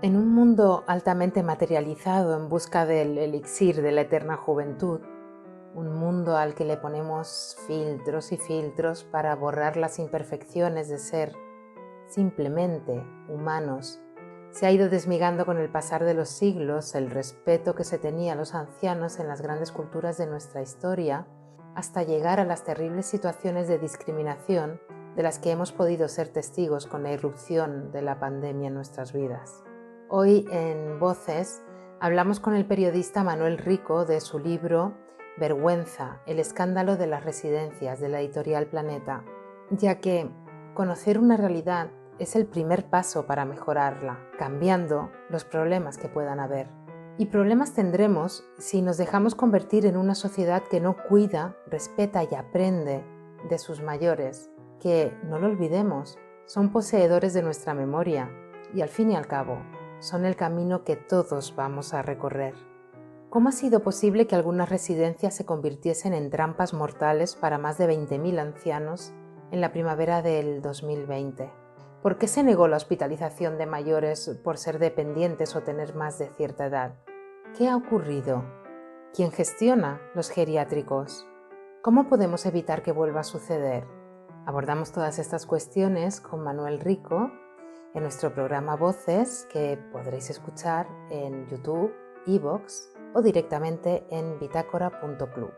En un mundo altamente materializado en busca del elixir de la eterna juventud, un mundo al que le ponemos filtros y filtros para borrar las imperfecciones de ser simplemente humanos, se ha ido desmigando con el pasar de los siglos el respeto que se tenía a los ancianos en las grandes culturas de nuestra historia, hasta llegar a las terribles situaciones de discriminación de las que hemos podido ser testigos con la irrupción de la pandemia en nuestras vidas. Hoy en Voces hablamos con el periodista Manuel Rico de su libro Vergüenza, el escándalo de las residencias, de la editorial Planeta, ya que conocer una realidad es el primer paso para mejorarla, cambiando los problemas que puedan haber. Y problemas tendremos si nos dejamos convertir en una sociedad que no cuida, respeta y aprende de sus mayores, que, no lo olvidemos, son poseedores de nuestra memoria y al fin y al cabo son el camino que todos vamos a recorrer. ¿Cómo ha sido posible que algunas residencias se convirtiesen en trampas mortales para más de 20.000 ancianos en la primavera del 2020? ¿Por qué se negó la hospitalización de mayores por ser dependientes o tener más de cierta edad? ¿Qué ha ocurrido? ¿Quién gestiona los geriátricos? ¿Cómo podemos evitar que vuelva a suceder? Abordamos todas estas cuestiones con Manuel Rico en nuestro programa Voces, que podréis escuchar en YouTube, iVoox o directamente en bitácora.club.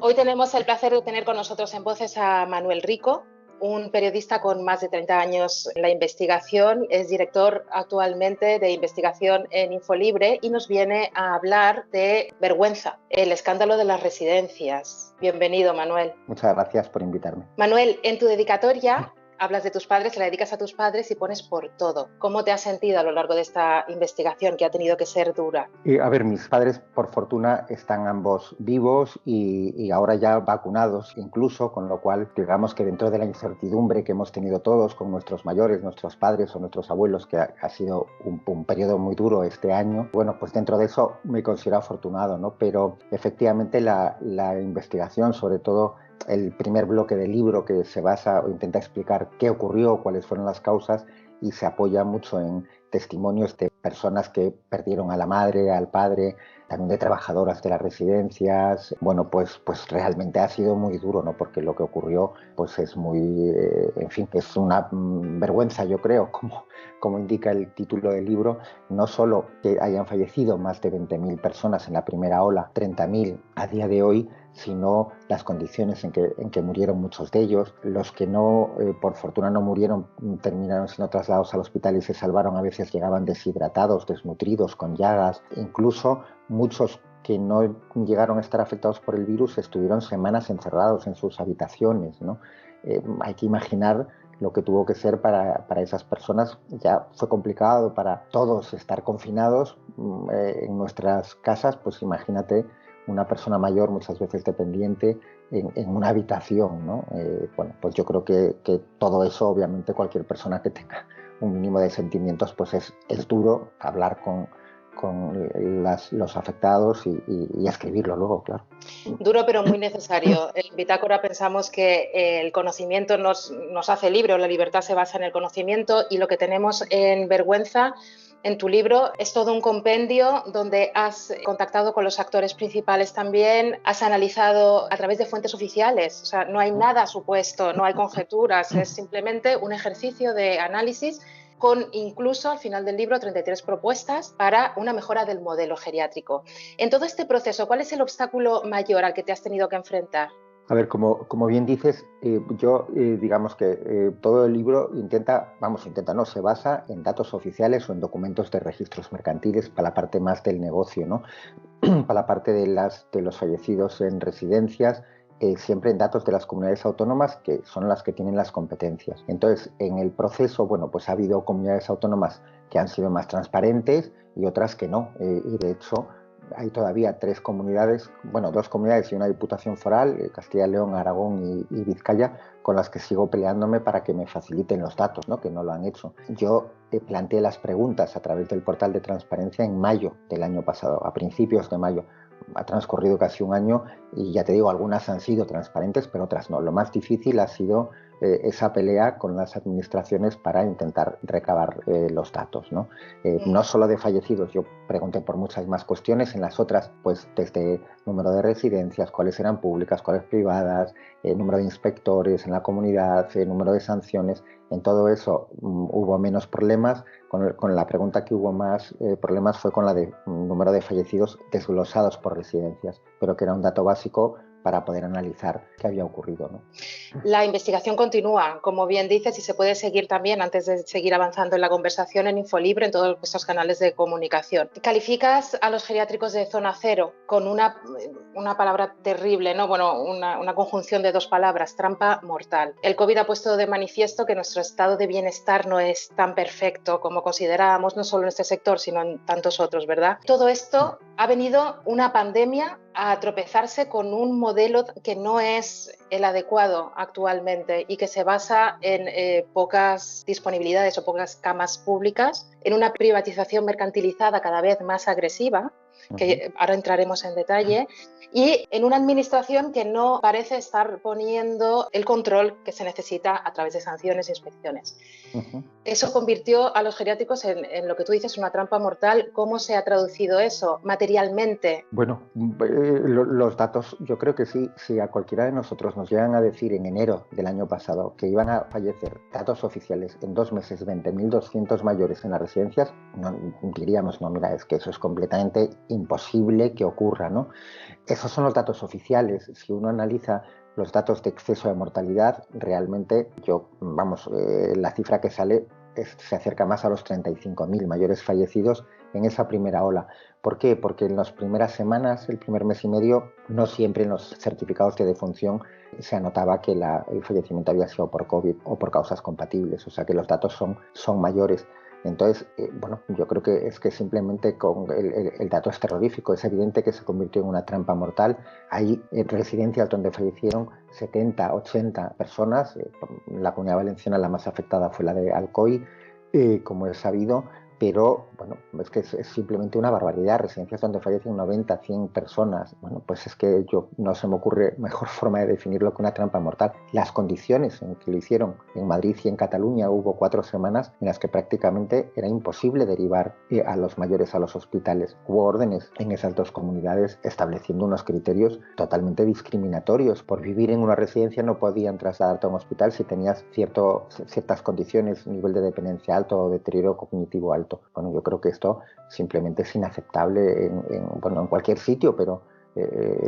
Hoy tenemos el placer de tener con nosotros en Voces a Manuel Rico, un periodista con más de 30 años en la investigación, es director actualmente de investigación en Infolibre y nos viene a hablar de Vergüenza, el escándalo de las residencias. Bienvenido, Manuel. Muchas gracias por invitarme. Manuel, en tu dedicatoria hablas de tus padres, se la dedicas a tus padres y pones por todo. ¿Cómo te has sentido a lo largo de esta investigación que ha tenido que ser dura? A ver, mis padres, por fortuna, están ambos vivos y ahora ya vacunados incluso, con lo cual, digamos que dentro de la incertidumbre que hemos tenido todos con nuestros mayores, nuestros padres o nuestros abuelos, que ha sido un periodo muy duro este año, bueno, pues dentro de eso me considero afortunado, ¿no? Pero efectivamente la investigación, sobre todo el primer bloque del libro, que se basa o intenta explicar qué ocurrió, cuáles fueron las causas, y se apoya mucho en testimonios de personas que perdieron a la madre, al padre, también de trabajadoras de las residencias. Bueno, pues realmente ha sido muy duro, ¿no? Porque lo que ocurrió pues es muy, en fin, es una vergüenza, yo creo, como indica el título del libro, no solo que hayan fallecido más de 20.000 personas en la primera ola, 30.000 a día de hoy, sino las condiciones en que murieron muchos de ellos. Los que no, por fortuna no murieron, terminaron siendo trasladados al hospital y se salvaron, a veces llegaban deshidratados, desnutridos, con llagas. Incluso muchos que no llegaron a estar afectados por el virus estuvieron semanas encerrados en sus habitaciones, ¿no? Hay que imaginar lo que tuvo que ser para esas personas. Ya fue complicado para todos estar confinados en nuestras casas, pues imagínate una persona mayor, muchas veces dependiente, en una habitación, ¿no? Bueno, pues yo creo que todo eso, obviamente, cualquier persona que tenga un mínimo de sentimientos, pues es duro hablar con los afectados y escribirlo luego, claro. Duro pero muy necesario. En Bitácora pensamos que el conocimiento nos hace libre, o la libertad se basa en el conocimiento, y lo que tenemos en Vergüenza, en tu libro, es todo un compendio donde has contactado con los actores principales también, has analizado a través de fuentes oficiales, o sea, no hay nada supuesto, no hay conjeturas, es simplemente un ejercicio de análisis con incluso al final del libro 33 propuestas para una mejora del modelo geriátrico. En todo este proceso, ¿cuál es el obstáculo mayor al que te has tenido que enfrentar? A ver, como bien dices, yo digamos que todo el libro no, se basa en datos oficiales o en documentos de registros mercantiles para la parte más del negocio, ¿no? Para la parte de los fallecidos en residencias, siempre en datos de las comunidades autónomas, que son las que tienen las competencias. Entonces, en el proceso, bueno, pues ha habido comunidades autónomas que han sido más transparentes y otras que no. Y de hecho, hay todavía dos comunidades y una diputación foral, Castilla y León, Aragón y Vizcaya, con las que sigo peleándome para que me faciliten los datos, ¿no? Que no lo han hecho. Yo planteé las preguntas a través del portal de transparencia en mayo del año pasado, a principios de mayo. ha transcurrido casi un año y ya te digo, algunas han sido transparentes, pero otras no. Lo más difícil ha sido esa pelea con las administraciones para intentar recabar los datos, ¿no? No solo de fallecidos, yo pregunté por muchas más cuestiones, en las otras, pues desde número de residencias, cuáles eran públicas, cuáles privadas, número de inspectores en la comunidad, número de sanciones. En todo eso hubo menos problemas. Con la pregunta que hubo más problemas fue con la de número de fallecidos desglosados por residencias, pero que era un dato básico para poder analizar qué había ocurrido, ¿no? La investigación continúa, como bien dices, y se puede seguir también, antes de seguir avanzando en la conversación, en Infolibre, en todos estos canales de comunicación. Calificas a los geriátricos de zona cero con una palabra terrible, ¿no? Bueno, una conjunción de dos palabras, trampa mortal. El COVID ha puesto de manifiesto que nuestro estado de bienestar no es tan perfecto como considerábamos, no solo en este sector, sino en tantos otros, ¿verdad? Todo esto ha venido una pandemia a tropezarse con un modelo que no es el adecuado actualmente y que se basa en pocas disponibilidades o pocas camas públicas, en una privatización mercantilizada cada vez más agresiva, que ahora entraremos en detalle, y en una administración que no parece estar poniendo el control que se necesita a través de sanciones e inspecciones. Eso convirtió a los geriátricos en lo que tú dices, una trampa mortal. ¿Cómo se ha traducido eso materialmente? Bueno, los datos, yo creo que sí, si a cualquiera de nosotros nos llegan a decir en enero del año pasado que iban a fallecer, datos oficiales, en 2 meses 20.200 mayores en las residencias, no, diríamos, no, mira, es que eso es completamente imposible que ocurra, ¿no? Esos son los datos oficiales. Si uno analiza los datos de exceso de mortalidad, realmente la cifra que sale se acerca más a los 35.000 mayores fallecidos en esa primera ola. ¿Por qué? Porque en las primeras semanas, el primer mes y medio, no siempre en los certificados de defunción se anotaba que el fallecimiento había sido por COVID o por causas compatibles, o sea que los datos son mayores. Entonces, yo creo que simplemente con el dato es terrorífico. Es evidente que se convirtió en una trampa mortal. Hay residencias donde fallecieron 70, 80 personas. La Comunidad Valenciana la más afectada fue la de Alcoy, como es sabido, pero es que es simplemente una barbaridad. Residencias donde fallecen 90, 100 personas. Pues es que no se me ocurre mejor forma de definirlo que una trampa mortal. Las condiciones en que lo hicieron en Madrid y en Cataluña, hubo 4 semanas en las que prácticamente era imposible derivar a los mayores a los hospitales. Hubo órdenes en esas 2 comunidades estableciendo unos criterios totalmente discriminatorios. Por vivir en una residencia no podían trasladarte a un hospital si tenías ciertas condiciones, nivel de dependencia alto o deterioro cognitivo alto. Yo creo que esto simplemente es inaceptable en cualquier sitio, pero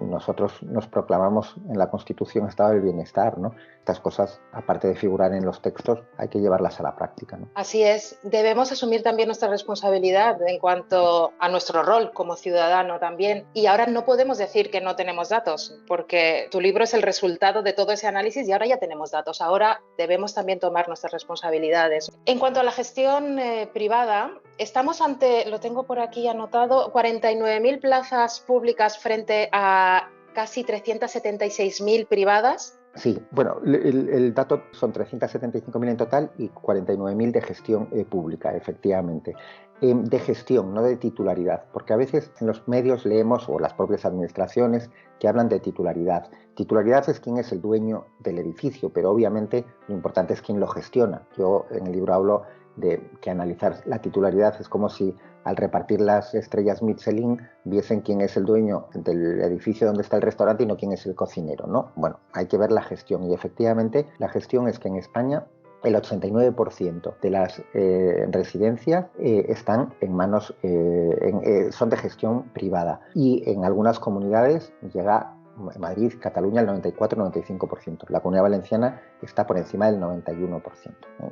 nosotros nos proclamamos en la Constitución estado del bienestar, ¿no? Estas cosas, aparte de figurar en los textos, hay que llevarlas a la práctica, ¿no? Así es. Debemos asumir también nuestra responsabilidad en cuanto a nuestro rol como ciudadano también. Y ahora no podemos decir que no tenemos datos, porque tu libro es el resultado de todo ese análisis y ahora ya tenemos datos. Ahora debemos también tomar nuestras responsabilidades. En cuanto a la gestión privada, estamos ante, lo tengo por aquí anotado, 49.000 plazas públicas frente a casi 376.000 privadas. Sí, el dato son 375.000 en total y 49.000 de gestión pública, efectivamente. De gestión, no de titularidad, porque a veces en los medios leemos, o las propias administraciones, que hablan de titularidad. Titularidad es quién es el dueño del edificio, pero obviamente lo importante es quién lo gestiona. Yo en el libro hablo de que analizar la titularidad es como si al repartir las estrellas Michelin viesen quién es el dueño del edificio donde está el restaurante y no quién es el cocinero, ¿no? Bueno, hay que ver la gestión y efectivamente la gestión es que en España el 89% de las residencias están en manos, son de gestión privada y en algunas comunidades llega en Madrid, Cataluña, el 94-95%. La Comunidad Valenciana está por encima del 91%.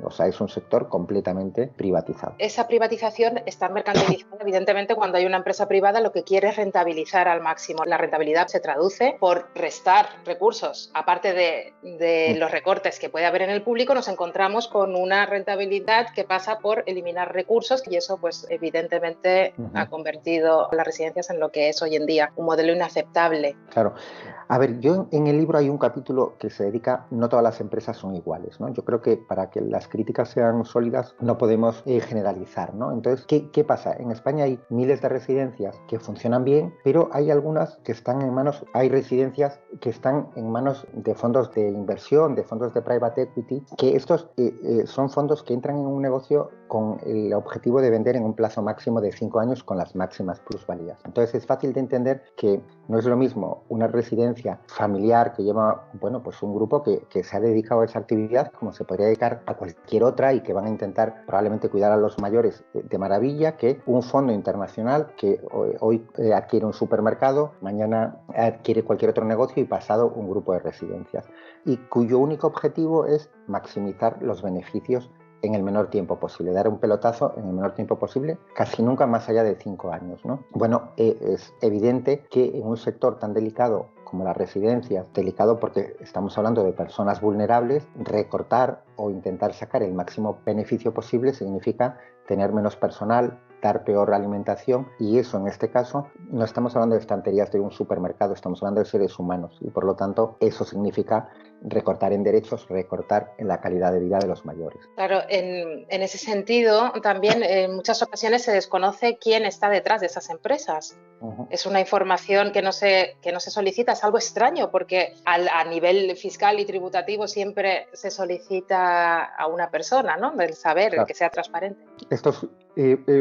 O sea, es un sector completamente privatizado. Esa privatización está mercantilizada, evidentemente, cuando hay una empresa privada lo que quiere es rentabilizar al máximo. La rentabilidad se traduce por restar recursos. Aparte de los recortes que puede haber en el público, nos encontramos con una rentabilidad que pasa por eliminar recursos y eso, pues, evidentemente, ha convertido a las residencias en lo que es hoy en día, un modelo inaceptable. Claro. A ver, yo en el libro hay un capítulo que se dedica, no todas las empresas son iguales, ¿no? Yo creo que para que las críticas sean sólidas no podemos generalizar, ¿no? Entonces, ¿qué pasa? En España hay miles de residencias que funcionan bien, pero hay algunas que están en manos, hay residencias que están en manos de fondos de inversión, de fondos de private equity, que estos son fondos que entran en un negocio con el objetivo de vender en un plazo máximo de 5 años con las máximas plusvalías. Entonces, es fácil de entender que no es lo mismo una residencia familiar que lleva, bueno, pues un grupo que se ha dedicado a esa actividad como se podría dedicar a cualquier otra y que van a intentar probablemente cuidar a los mayores de maravilla, que un fondo internacional que hoy adquiere un supermercado, mañana adquiere cualquier otro negocio y pasado un grupo de residencias, y cuyo único objetivo es maximizar los beneficios en el menor tiempo posible, dar un pelotazo en el menor tiempo posible, casi nunca más allá de 5 años, ¿no? Bueno, es evidente que en un sector tan delicado como las residencias, delicado porque estamos hablando de personas vulnerables, recortar o intentar sacar el máximo beneficio posible significa tener menos personal, dar peor alimentación, y eso en este caso no estamos hablando de estanterías de un supermercado, estamos hablando de seres humanos y por lo tanto eso significa recortar en derechos, recortar en la calidad de vida de los mayores. Claro, en ese sentido también en muchas ocasiones se desconoce quién está detrás de esas empresas. Es una información que no se solicita, es algo extraño porque a nivel fiscal y tributativo siempre se solicita a una persona, ¿no? El saber, claro, el que sea transparente. Estos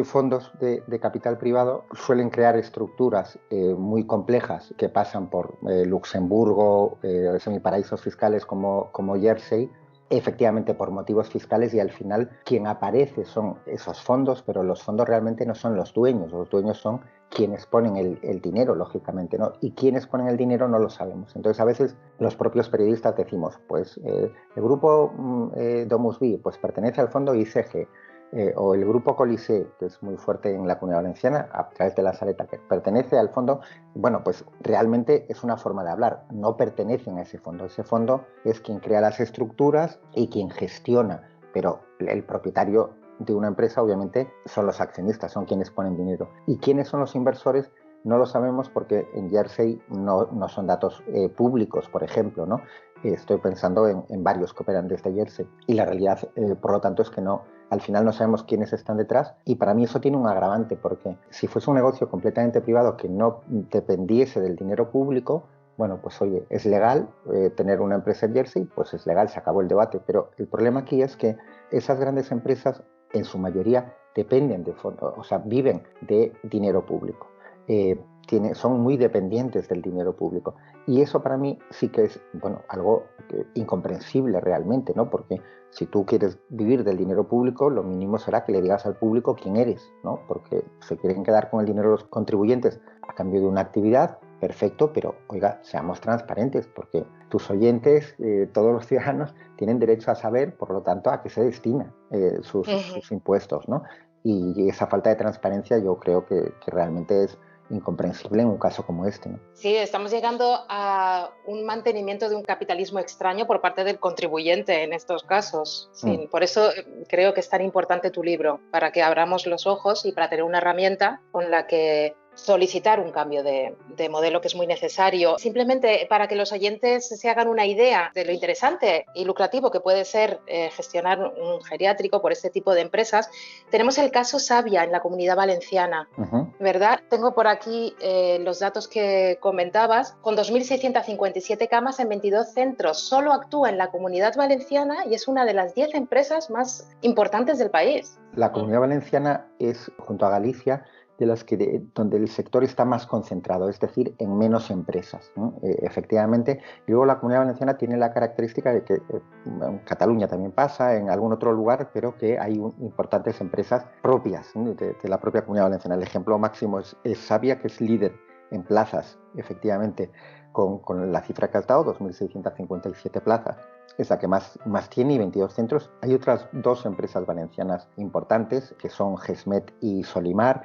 fondos de capital privado suelen crear estructuras muy complejas que pasan por Luxemburgo, semiparaísos fiscales como Jersey, efectivamente por motivos fiscales, y al final quien aparece son esos fondos, pero los fondos realmente no son los dueños son quienes ponen el dinero, lógicamente, ¿no? Y quienes ponen el dinero no lo sabemos. Entonces a veces los propios periodistas decimos, pues el grupo DomusVi pues pertenece al fondo ICG, o el grupo Colisée, que es muy fuerte en la Comunidad Valenciana, a través de la Saleta, que pertenece al fondo. Bueno, pues realmente es una forma de hablar, no pertenecen a ese fondo. Ese fondo es quien crea las estructuras y quien gestiona, pero el propietario de una empresa obviamente son los accionistas, son quienes ponen dinero. ¿Y quiénes son los inversores? No lo sabemos porque en Jersey no son datos públicos, por ejemplo, ¿no? Estoy pensando en varios que operan desde Jersey y la realidad, por lo tanto, es que al final no sabemos quiénes están detrás, y para mí eso tiene un agravante porque si fuese un negocio completamente privado que no dependiese del dinero público, bueno, pues oye, es legal tener una empresa en Jersey, pues es legal, se acabó el debate, pero el problema aquí es que esas grandes empresas en su mayoría dependen de fondos, o sea, viven de dinero público. Son muy dependientes del dinero público, y eso para mí sí que es, bueno, algo incomprensible realmente, ¿no? Porque si tú quieres vivir del dinero público, lo mínimo será que le digas al público quién eres, ¿no? Porque se quieren quedar con el dinero de los contribuyentes a cambio de una actividad, perfecto, pero oiga, seamos transparentes, porque tus oyentes, todos los ciudadanos, tienen derecho a saber, por lo tanto, a qué se destina sus impuestos, ¿no? Y esa falta de transparencia yo creo que realmente es incomprensible en un caso como este, ¿no? Sí, estamos llegando a un mantenimiento de un capitalismo extraño por parte del contribuyente en estos casos. Sí, por eso creo que es tan importante tu libro, para que abramos los ojos y para tener una herramienta con la que solicitar un cambio de modelo que es muy necesario. Simplemente para que los oyentes se hagan una idea de lo interesante y lucrativo que puede ser gestionar un geriátrico por este tipo de empresas, tenemos el caso Savia en la Comunidad Valenciana, ¿verdad? Tengo por aquí los datos que comentabas, con 2.657 camas en 22 centros. Solo actúa en la Comunidad Valenciana y es una de las 10 empresas más importantes del país. La Comunidad Valenciana es, junto a Galicia, de las donde el sector está más concentrado, es decir, en menos empresas, ¿no? Efectivamente. Y luego la Comunidad Valenciana tiene la característica de que en Cataluña también pasa, en algún otro lugar, pero que hay importantes empresas propias, ¿no? de la propia Comunidad Valenciana. El ejemplo máximo es Savia, que es líder en plazas, efectivamente, con la cifra que has dado, 2.657 plazas. Es la que más tiene, y 22 centros. Hay otras 2 empresas valencianas importantes, que son Gesmet y Solimar.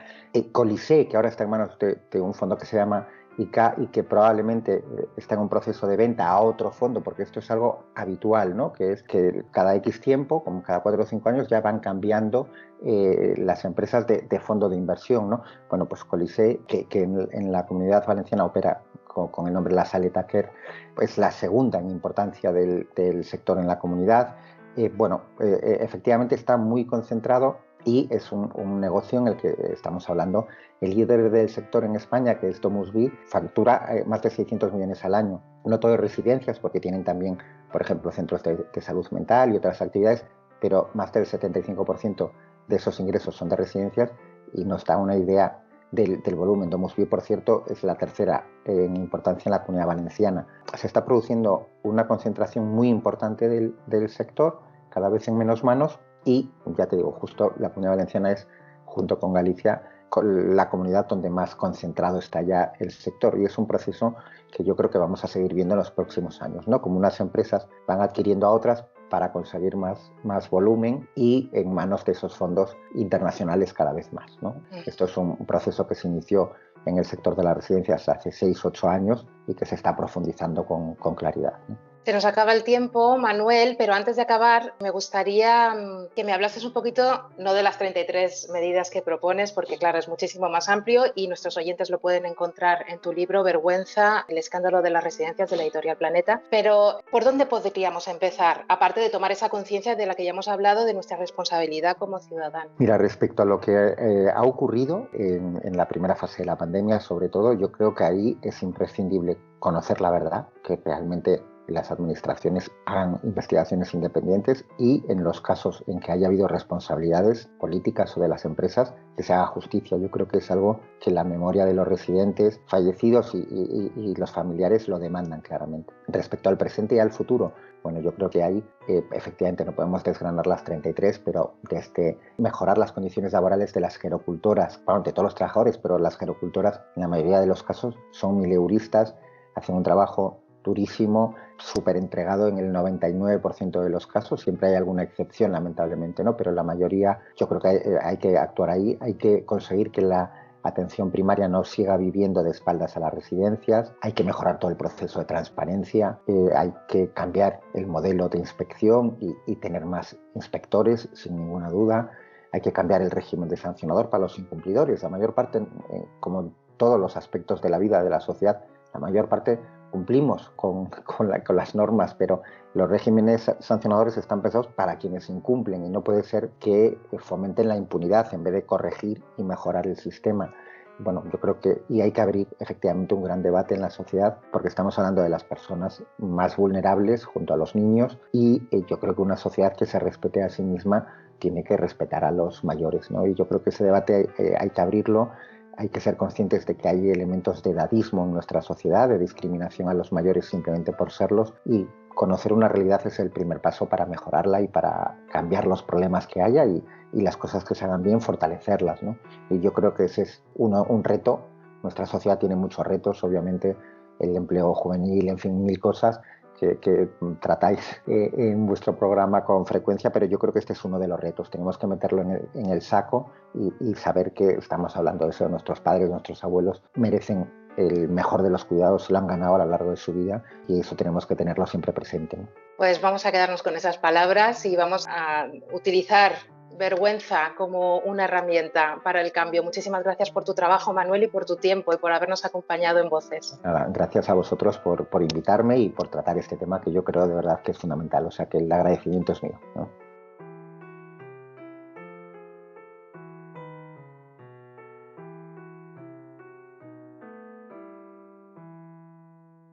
Colisée, que ahora está en manos de un fondo que se llama ICA y que probablemente está en un proceso de venta a otro fondo, porque esto es algo habitual, ¿no? Que es que cada X tiempo, como cada 4 o 5 años, ya van cambiando las empresas de fondo de inversión, ¿no? Bueno, pues Colisée, que en la Comunidad Valenciana opera con el nombre La Salle Taquer, es la segunda en importancia del sector en la comunidad. Efectivamente está muy concentrado y es un negocio en el que estamos hablando. El líder del sector en España, que es DomusVi, factura más de 600 millones al año. No todo es residencias, porque tienen también, por ejemplo, centros de salud mental y otras actividades, pero más del 75% de esos ingresos son de residencias y nos da una idea del volumen. DomusVi, por cierto, es la tercera en importancia en la Comunidad Valenciana. Se está produciendo una concentración muy importante del sector, cada vez en menos manos, y ya te digo, justo la Comunidad Valenciana es, junto con Galicia, con la comunidad donde más concentrado está ya el sector, y es un proceso que yo creo que vamos a seguir viendo en los próximos años, ¿no? Como unas empresas van adquiriendo a otras para conseguir más volumen y en manos de esos fondos internacionales cada vez más, ¿no? Esto es un proceso que se inició en el sector de las residencias hace 6-8 años y que se está profundizando con claridad, ¿no? Se nos acaba el tiempo, Manuel, pero antes de acabar me gustaría que me hablases un poquito, no de las 33 medidas que propones, porque claro, es muchísimo más amplio y nuestros oyentes lo pueden encontrar en tu libro Vergüenza, el escándalo de las residencias, de la editorial Planeta, pero ¿por dónde podríamos empezar? Aparte de tomar esa conciencia de la que ya hemos hablado, de nuestra responsabilidad como ciudadanos. Mira, respecto a lo que ha ocurrido en la primera fase de la pandemia, sobre todo, yo creo que ahí es imprescindible conocer la verdad, que realmente las administraciones hagan investigaciones independientes y en los casos en que haya habido responsabilidades políticas o de las empresas, que se haga justicia. Yo creo que es algo que la memoria de los residentes fallecidos y los familiares lo demandan claramente. Respecto al presente y al futuro, bueno, yo creo que ahí efectivamente no podemos desgranar las 33, pero desde mejorar las condiciones laborales de las gerocultoras, bueno, de todos los trabajadores, pero las gerocultoras en la mayoría de los casos son mileuristas, hacen un trabajo durísimo, súper entregado en el 99% de los casos. Siempre hay alguna excepción, lamentablemente, ¿no? Pero la mayoría, yo creo que hay que actuar ahí, hay que conseguir que la atención primaria no siga viviendo de espaldas a las residencias, hay que mejorar todo el proceso de transparencia, hay que cambiar el modelo de inspección y tener más inspectores, sin ninguna duda, hay que cambiar el régimen de sancionador para los incumplidores. La mayor parte, como en todos los aspectos de la vida de la sociedad, la mayor parte cumplimos con las normas, pero los regímenes sancionadores están pensados para quienes incumplen y no puede ser que fomenten la impunidad en vez de corregir y mejorar el sistema. Bueno, yo creo que y hay que abrir efectivamente un gran debate en la sociedad porque estamos hablando de las personas más vulnerables junto a los niños y yo creo que una sociedad que se respete a sí misma tiene que respetar a los mayores, ¿no? Y yo creo que ese debate hay que abrirlo. Hay que ser conscientes de que hay elementos de edadismo en nuestra sociedad, de discriminación a los mayores simplemente por serlos, y conocer una realidad es el primer paso para mejorarla y para cambiar los problemas que haya y las cosas que se hagan bien, fortalecerlas, ¿no? Y yo creo que ese es un reto. Nuestra sociedad tiene muchos retos, obviamente, el empleo juvenil, en fin, mil cosas que tratáis en vuestro programa con frecuencia, pero yo creo que este es uno de los retos. Tenemos que meterlo en el saco y saber que estamos hablando de eso. Nuestros padres, nuestros abuelos merecen el mejor de los cuidados, lo han ganado a lo largo de su vida y eso tenemos que tenerlo siempre presente, ¿no? Pues vamos a quedarnos con esas palabras y vamos a utilizar Vergüenza como una herramienta para el cambio. Muchísimas gracias por tu trabajo, Manuel, y por tu tiempo y por habernos acompañado en Voces. Nada, gracias a vosotros por invitarme y por tratar este tema que yo creo de verdad que es fundamental. O sea que el agradecimiento es mío, ¿no?